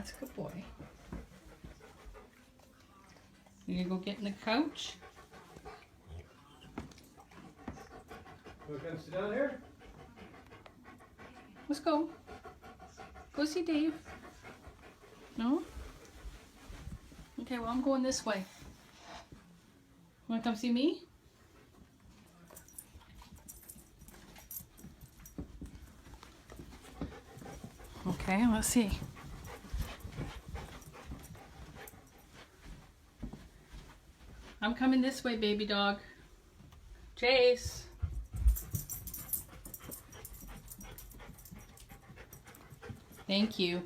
That's a good boy. You gonna go get in the couch? Want to come sit down here? Let's go. Go see Dave. No? Okay, well I'm going this way. Wanna come see me? Okay, let's see. I'm coming this way, baby dog. Chase. Thank you.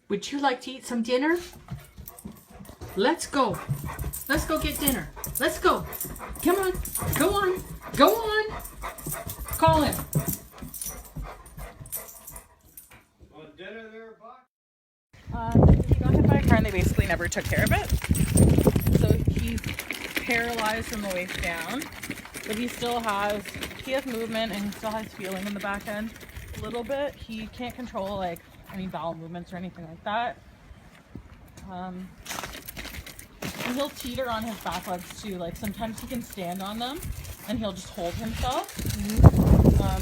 Would you like to eat some dinner? Let's go. Let's go get dinner. Let's go. Come on. Go on. Go on. Call him. Want dinner there, Buck? He got hit by a car and they basically never took care of it. So he's paralyzed from the waist down, but he has movement and he still has feeling in the back end a little bit. He can't control like any bowel movements or anything like that. And he'll teeter on his back legs too. Like sometimes he can stand on them and he'll just hold himself.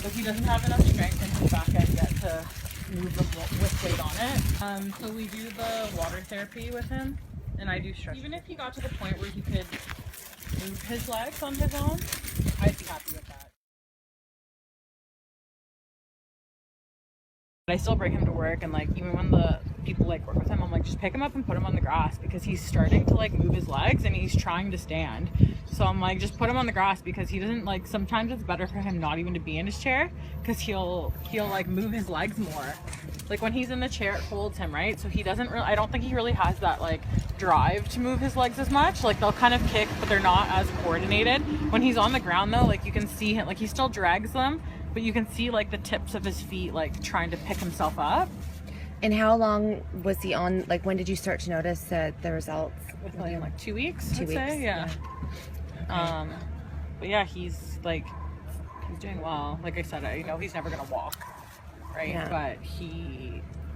But he doesn't have enough strength in his back end yet to move with weight on it. So we do the water therapy with him, and I do stretch. Even if he got to the point where he could move his legs on his own, I'd be happy with that. But I still bring him to work, and like even when the people like work with him, I'm like, just pick him up and put him on the grass because he's starting to like move his legs and he's trying to stand. So I'm like, just put him on the grass because he doesn't like, sometimes it's better for him not even to be in his chair because he'll like move his legs more. Like when he's in the chair, it holds him, right? So he doesn't really, I don't think he really has that like drive to move his legs as much. Like they'll kind of kick, but they're not as coordinated. When he's on the ground though, like you can see him, like he still drags them, but you can see like the tips of his feet like trying to pick himself up. And how long was he on, like when did you start to notice the results? Within like 2 weeks, Two I'd weeks, say. Yeah. Okay. But yeah, he's doing well. Like I said, I know he's never gonna walk, right? Yeah.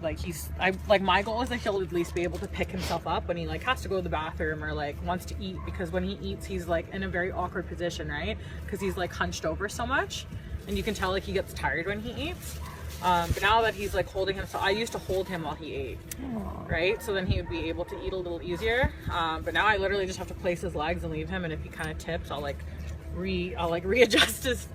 But my goal is that he'll at least be able to pick himself up when he like has to go to the bathroom or like wants to eat, because when he eats he's like in a very awkward position, right? Because he's like hunched over so much, and you can tell like he gets tired when he eats. But now that he's like holding himself, I used to hold him while he ate. Aww. Right? So then he would be able to eat a little easier. But now I literally just have to place his legs and leave him, and if he kind of tips, I'll readjust his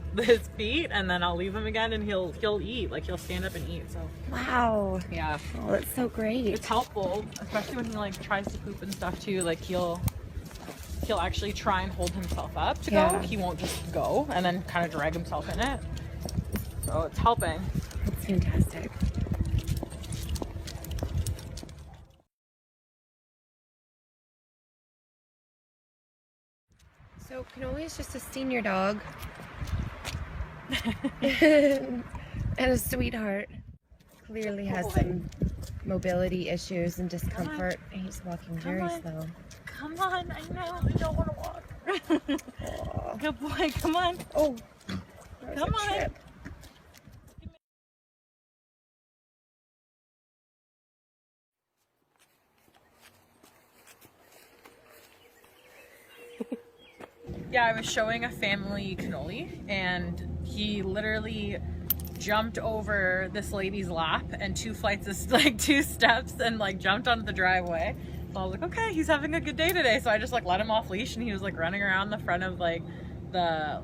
feet, and then I'll leave him again, and he'll eat. Like he'll stand up and eat. So Wow. yeah. Oh, that's so great. It's helpful, especially when he like tries to poop and stuff too. Like he'll actually try and hold himself up to go. He won't just go and then kind of drag himself in it. So it's helping. That's fantastic. So Cannoli is just a senior dog. And a sweetheart. Clearly has some mobility issues and discomfort. And he's walking very slow. Come on, I know, I don't want to walk. Good boy, come on. Oh, Come on. Trip. Yeah, I was showing a family cannoli, and he literally jumped over this lady's lap and 2 flights of like 2 steps and like jumped onto the driveway. So I was like, okay, he's having a good day today. So I just like let him off leash, and he was like running around the front of like the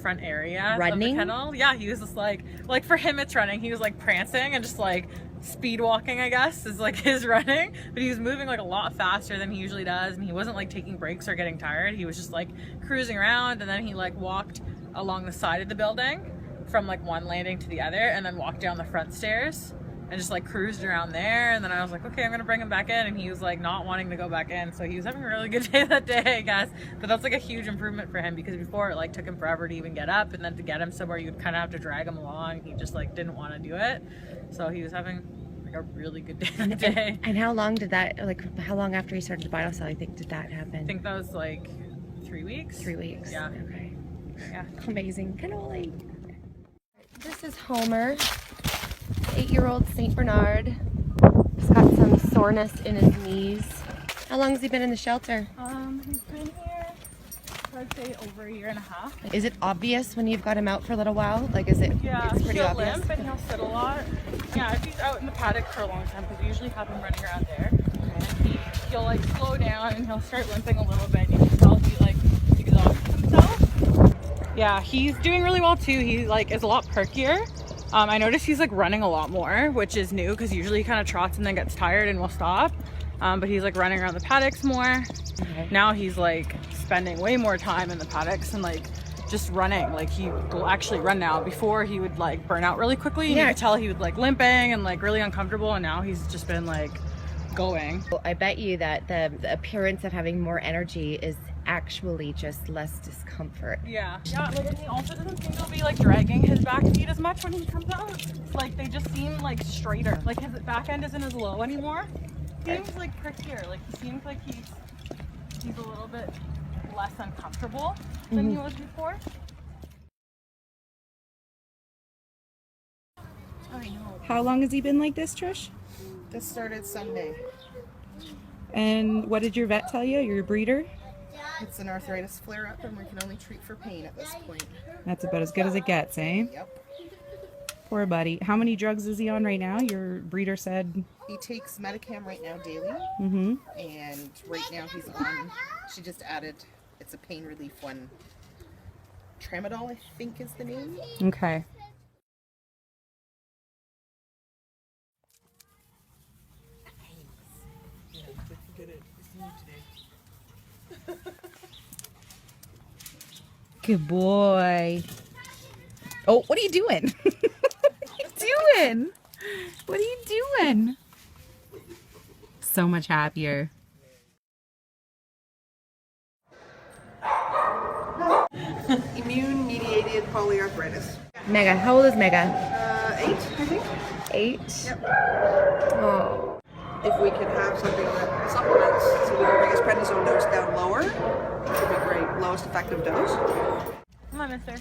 front area of the kennel. Yeah, he was just like for him it's running. He was like prancing and just like speed walking, I guess, is like his running, but he was moving like a lot faster than he usually does, and he wasn't like taking breaks or getting tired. He was just like cruising around, and then he like walked along the side of the building from like one landing to the other, and then walked down the front stairs and just like cruised around there. And then I was like, okay, I'm gonna bring him back in, and he was like not wanting to go back in. So he was having a really good day that day, I guess. But that's like a huge improvement for him, because before it like took him forever to even get up, and then to get him somewhere you'd kind of have to drag him along. He just like didn't want to do it. So he was having like a really good day. And how long did that, like, how long after he started the BioCell, I think, did that happen? I think that was like 3 weeks. 3 weeks. Yeah. Okay. Yeah. Amazing cannoli. This is Homer, 8-year-old Saint Bernard. He's got some soreness in his knees. How long has he been in the shelter? He's been here, I'd say over a year and a half. Is it obvious when you've got him out for a little while? Like, is it? Yeah, It's pretty he'll obvious. limp and he'll sit a lot. Yeah, if he's out in the paddock for a long time, because we usually have him running around there, and he'll like slow down and he'll start limping a little bit. You can tell he like exhausts himself. Yeah, he's doing really well too. He like is a lot perkier. I noticed he's like running a lot more, which is new because usually he kind of trots and then gets tired and will stop. But he's like running around the paddocks more. Okay. Now he's like spending way more time in the paddocks and like just running. Like he will actually run now. Before he would like burn out really quickly. And you could tell he would like limping and like really uncomfortable. And now he's just been like going. Well, I bet you that the appearance of having more energy is actually just less discomfort. Yeah, like, and he also doesn't seem to be like dragging his back feet as much when he comes out. Like they just seem like straighter. Like his back end isn't as low anymore. Seems like perkier. Like he seems like he's a little bit less uncomfortable than he was before. I know. How long has he been like this, Trish? This started Sunday. And what did your vet tell you, your breeder? It's an arthritis flare-up and we can only treat for pain at this point. That's about as good as it gets, eh? Yep. Poor buddy. How many drugs is he on right now? Your breeder said... He takes Medicam right now daily. Mm-hmm. And right now he's on, she just added, it's a pain relief one. Tramadol, I think is the name. Okay. Good boy. Oh, what are you doing? What are you doing? What are you doing? So much happier. Immune-mediated polyarthritis. Mega, how old is Mega? 8, I think. 8? Yep. Oh. If we could have something that supplements, so we can bring his prednisone dose down lower, it would be great. Lowest effective dose. Come on, mister.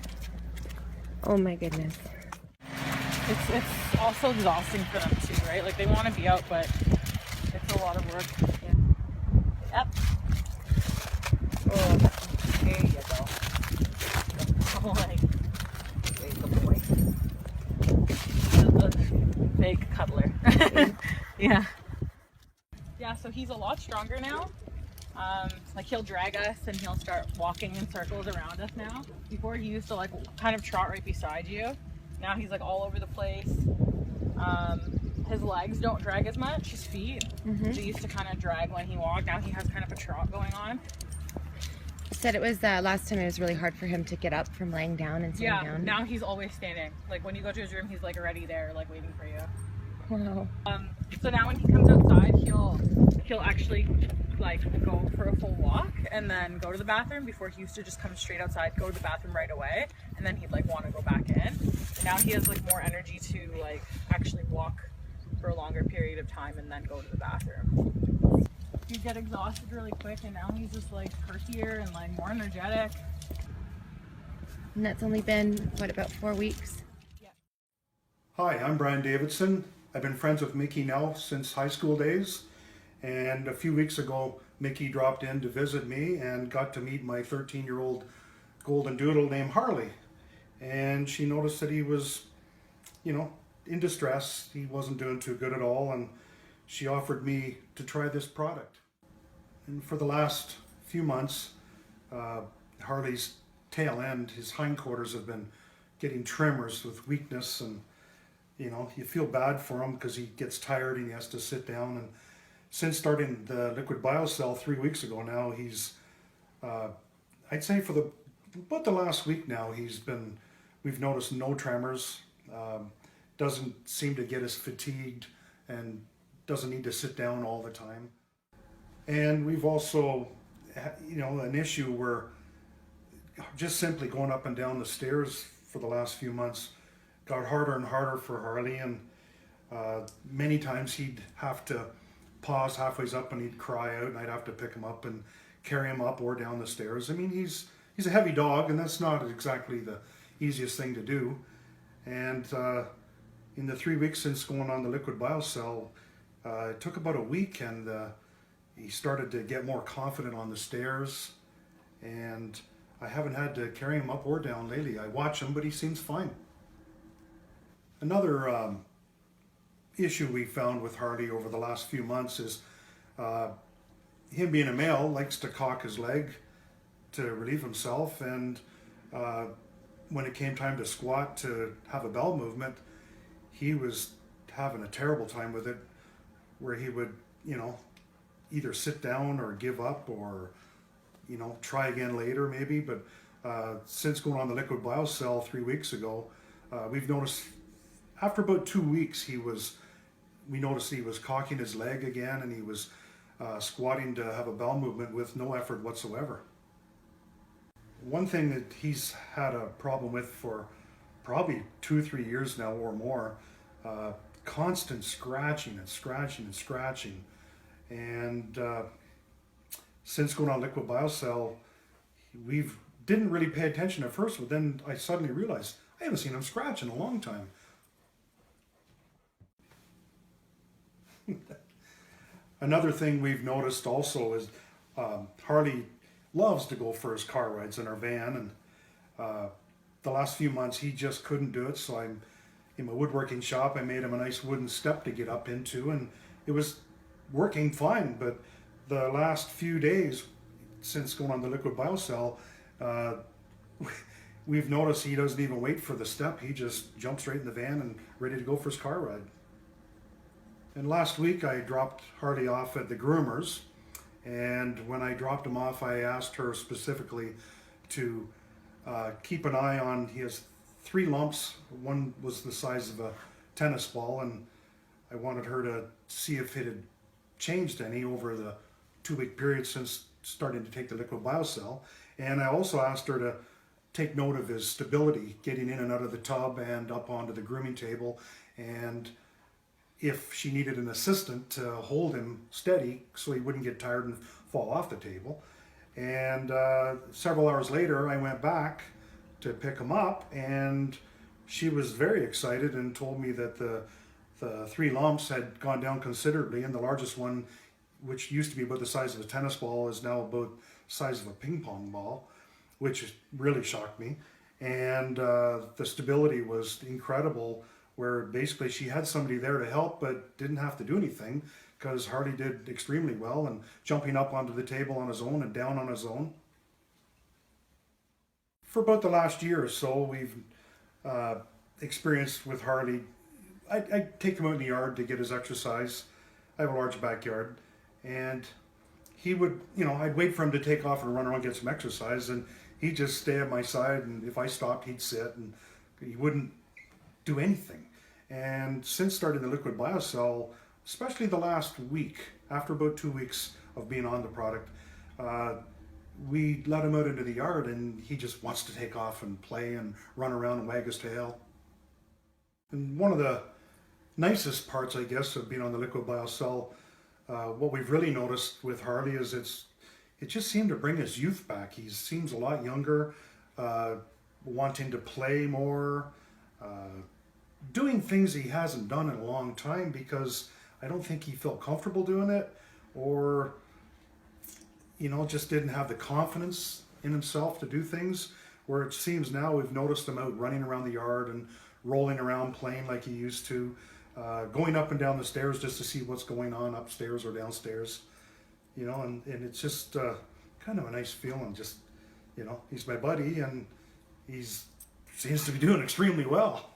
Oh my goodness. It's also exhausting for them too, right? Like they want to be out, but it's a lot of work. Yeah. Yep. Oh, there you go. Oh, like, good boy. The big cuddler. Yeah. Yeah, so he's a lot stronger now. Like he'll drag us and he'll start walking in circles around us now. Before he used to like kind of trot right beside you. Now he's like all over the place. His legs don't drag as much, his feet. They used to kind of drag when he walked. Now he has kind of a trot going on. You said it was last time it was really hard for him to get up from laying down and sitting down. Now he's always standing. Like when you go to his room, he's like already there, like waiting for you. Wow. So now when he comes outside, he'll actually like go for a full walk and then go to the bathroom. Before he used to just come straight outside, go to the bathroom right away, and then he'd like want to go back in. Now he has like more energy to like actually walk for a longer period of time and then go to the bathroom. You get exhausted really quick, and now he's just like perkier and like more energetic. And that's only been, what, about 4 weeks? Hi, I'm Brian Davidson. I've been friends with Mickey now since high school days, and a few weeks ago Mickey dropped in to visit me and got to meet my 13-year-old golden doodle named Harley. And she noticed that he was, in distress. He wasn't doing too good at all, and she offered me to try this product. And for the last few months, Harley's tail end, his hindquarters, have been getting tremors with weakness, and you feel bad for him because he gets tired and he has to sit down. And since starting the liquid BioCell 3 weeks ago now, he's, I'd say for about the last week now, we've noticed no tremors, doesn't seem to get as fatigued, and doesn't need to sit down all the time. And we've also, an issue where just simply going up and down the stairs for the last few months got harder and harder for Harley, and Many times he'd have to pause halfway up and he'd cry out, and I'd have to pick him up and carry him up or down the stairs. I mean, he's a heavy dog, and that's not exactly the easiest thing to do. And in the 3 weeks since going on the liquid BioCell, it took about a week, and he started to get more confident on the stairs, and I haven't had to carry him up or down lately. I watch him, but he seems fine. Another issue we found with Harley over the last few months is him being a male likes to cock his leg to relieve himself, and when it came time to squat to have a bowel movement, he was having a terrible time with it, where he would, either sit down or give up, or try again later maybe. But since going on the liquid BioCell 3 weeks ago, we've noticed after about 2 weeks we noticed he was cocking his leg again, and he was squatting to have a bowel movement with no effort whatsoever. One thing that he's had a problem with for probably 2-3 years now or more, constant scratching and scratching and scratching. And since going on liquid BioCell, we didn't really pay attention at first, but then I suddenly realized I haven't seen him scratch in a long time. Another thing we've noticed also is Harley loves to go for his car rides in our van, and the last few months he just couldn't do it, so I'm in my woodworking shop. I made him a nice wooden step to get up into, and it was working fine. But the last few days since going on the liquid BioCell, we've noticed he doesn't even wait for the step. He just jumps right in the van and ready to go for his car ride. And last week I dropped Harley off at the groomer's, and when I dropped him off, I asked her specifically to keep an eye on, he has 3 lumps. One was the size of a tennis ball, and I wanted her to see if it had changed any over the 2-week period since starting to take the liquid BioCell. And I also asked her to take note of his stability getting in and out of the tub and up onto the grooming table, and if she needed an assistant to hold him steady so he wouldn't get tired and fall off the table. And several hours later I went back to pick him up, and she was very excited and told me that the 3 lumps had gone down considerably, and the largest one, which used to be about the size of a tennis ball, is now about the size of a ping pong ball, which really shocked me. And the stability was incredible, where basically she had somebody there to help but didn't have to do anything, because Harley did extremely well and jumping up onto the table on his own and down on his own. For about the last year or so, we've experienced with Harley, I take him out in the yard to get his exercise. I have a large backyard, and he would, I'd wait for him to take off and run around and get some exercise, and he'd just stay at my side, and if I stopped, he'd sit, and he wouldn't do anything. And since starting the liquid BioCell, especially the last week, after about 2 weeks of being on the product, we let him out into the yard, and he just wants to take off and play and run around and wag his tail. And one of the nicest parts, I guess, of being on the liquid BioCell, what we've really noticed with Harley is it just seemed to bring his youth back. He seems a lot younger, wanting to play more, doing things he hasn't done in a long time, because I don't think he felt comfortable doing it, or just didn't have the confidence in himself to do things, where it seems now we've noticed him out running around the yard and rolling around playing like he used to, going up and down the stairs just to see what's going on upstairs or downstairs, and it's just kind of a nice feeling. Just, he's my buddy, and seems to be doing extremely well.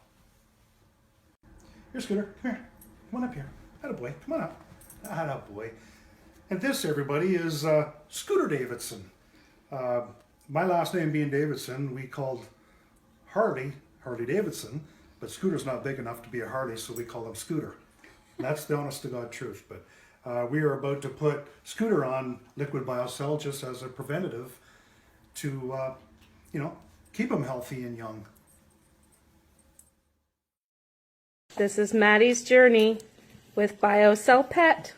Here, Scooter, come here. Come on up here. Attaboy, come on up. Attaboy. And this, everybody, is Scooter Davidson. My last name being Davidson, we called Harley Davidson, but Scooter's not big enough to be a Harley, so we call him Scooter. And that's the honest to God truth. But we are about to put Scooter on liquid BioCell just as a preventative to, keep him healthy and young. This is Maddie's journey with BioCell Pet.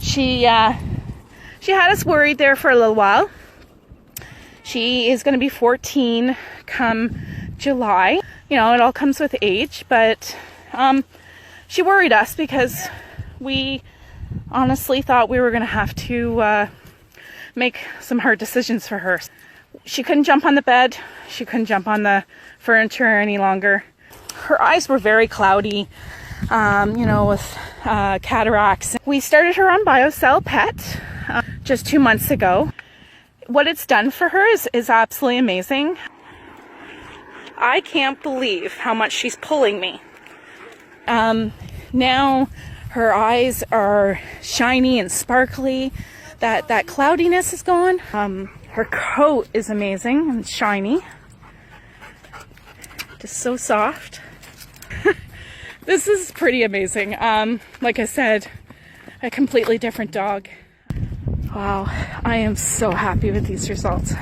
She had us worried there for a little while. She is going to be 14 come July. You know, it all comes with age, but she worried us because we honestly thought we were going to have to make some hard decisions for her. She couldn't jump on the bed. She couldn't jump on the furniture any longer. Her eyes were very cloudy, you know, with cataracts. We started her on BioCell Pet just 2 months ago. What it's done for her is absolutely amazing. I can't believe how much she's pulling me. Now her eyes are shiny and sparkly. That cloudiness is gone. Her coat is amazing and shiny. Just so soft. This is pretty amazing. Like I said, a completely different dog. Wow, I am so happy with these results.